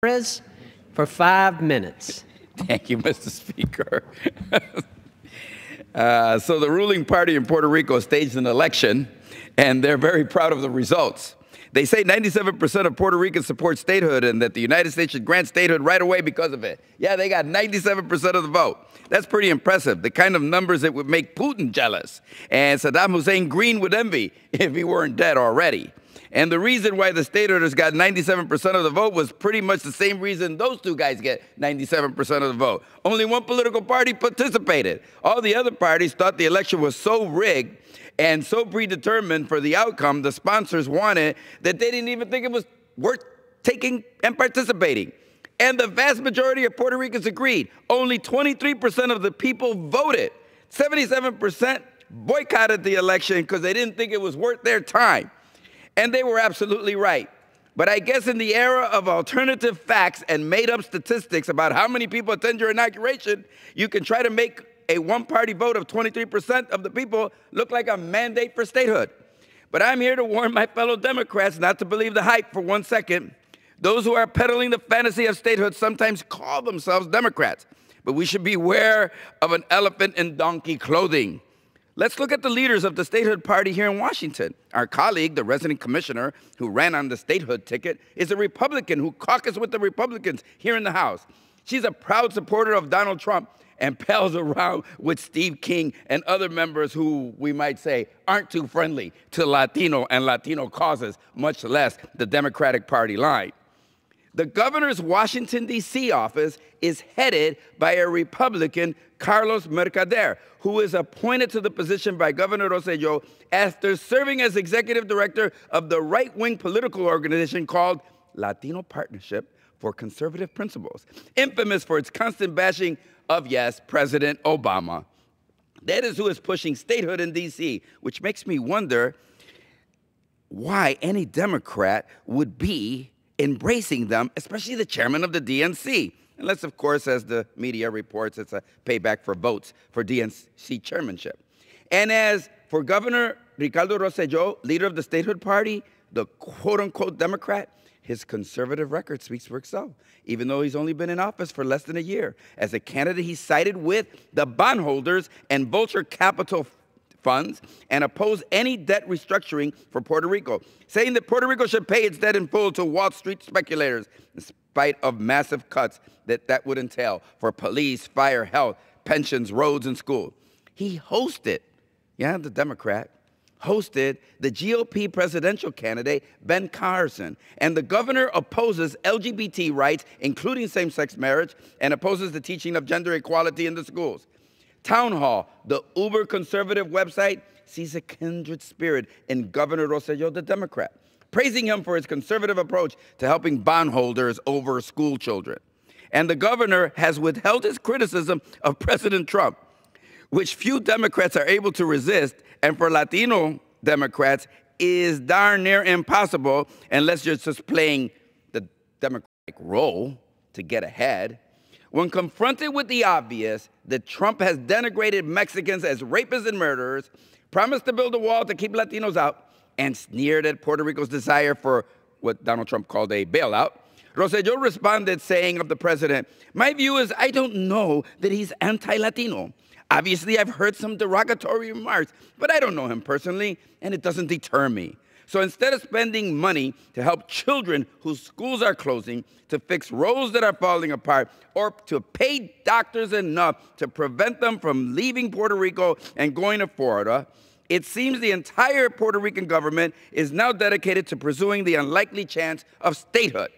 Perez for 5 minutes. Thank you, Mr. Speaker. So the ruling party in Puerto Rico staged an election, and they're very proud of the results. They say 97% of Puerto Ricans support statehood and that the United States should grant statehood right away because of it. Yeah, they got 97% of the vote. That's pretty impressive, the kind of numbers that would make Putin jealous and Saddam Hussein green with envy if he weren't dead already. And the reason why the statehooders got 97% of the vote was pretty much the same reason those two guys get 97% of the vote. Only one political party participated. All the other parties thought the election was so rigged and so predetermined for the outcome the sponsors wanted that they didn't even think it was worth taking and participating. And the vast majority of Puerto Ricans agreed. Only 23% of the people voted. 77% boycotted the election because they didn't think it was worth their time. And they were absolutely right. But I guess in the era of alternative facts and made-up statistics about how many people attend your inauguration, you can try to make a one-party vote of 23% of the people look like a mandate for statehood. But I'm here to warn my fellow Democrats not to believe the hype for 1 second. Those who are peddling the fantasy of statehood sometimes call themselves Democrats. But we should beware of an elephant in donkey clothing. Let's look at the leaders of the statehood party here in Washington. Our colleague, the resident commissioner who ran on the statehood ticket, is a Republican who caucused with the Republicans here in the House. She's a proud supporter of Donald Trump and pals around with Steve King and other members who, we might say, aren't too friendly to Latino and Latino causes, much less the Democratic Party line. The governor's Washington, D.C. office is headed by a Republican, Carlos Mercader, who is appointed to the position by Governor Rosselló after serving as executive director of the right-wing political organization called Latino Partnership for Conservative Principles, infamous for its constant bashing of, yes, President Obama. That is who is pushing statehood in D.C., which makes me wonder why any Democrat would be embracing them, especially the chairman of the DNC. Unless, of course, as the media reports, it's a payback for votes for DNC chairmanship. And as for Governor Ricardo Rosselló, leader of the statehood party, the quote-unquote Democrat, his conservative record speaks for itself, even though he's only been in office for less than a year. As a candidate, he sided with the bondholders and vulture capital funds and opposed any debt restructuring for Puerto Rico, saying that Puerto Rico should pay its debt in full to Wall Street speculators, in spite of massive cuts that would entail for police, fire, health, pensions, roads, and school. He hosted, the Democrat, hosted the GOP presidential candidate, Ben Carson, and the governor opposes LGBT rights, including same-sex marriage, and opposes the teaching of gender equality in the schools. Town Hall, the uber-conservative website, sees a kindred spirit in Governor Rosselló, the Democrat, praising him for his conservative approach to helping bondholders over school children. And the governor has withheld his criticism of President Trump, which few Democrats are able to resist, and for Latino Democrats is darn near impossible unless you're just playing the Democratic role to get ahead. When confronted with the obvious that Trump has denigrated Mexicans as rapists and murderers, promised to build a wall to keep Latinos out, and sneered at Puerto Rico's desire for what Donald Trump called a bailout, Rosselló responded saying of the president, "My view is I don't know that he's anti-Latino. Obviously, I've heard some derogatory remarks, but I don't know him personally, and it doesn't deter me. So instead of spending money to help children whose schools are closing, to fix roads that are falling apart, or to pay doctors enough to prevent them from leaving Puerto Rico and going to Florida, it seems the entire Puerto Rican government is now dedicated to pursuing the unlikely chance of statehood.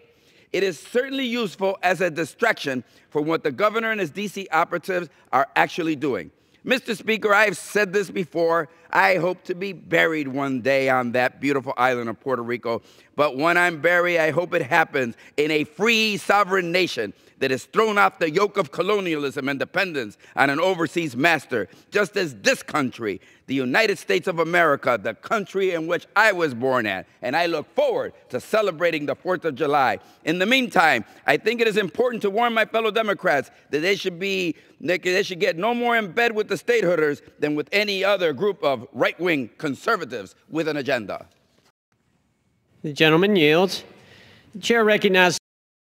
It is certainly useful as a distraction from what the governor and his D.C. operatives are actually doing. Mr. Speaker, I've said this before. I hope to be buried one day on that beautiful island of Puerto Rico. But when I'm buried, I hope it happens in a free, sovereign nation that has thrown off the yoke of colonialism and dependence on an overseas master, just as this country, the United States of America, the country in which I was born at, and I look forward to celebrating the 4th of July. In the meantime, I think it is important to warn my fellow Democrats that they should get no more in bed with the statehooders than with any other group of right-wing conservatives with an agenda. The gentleman yields. The chair recognizes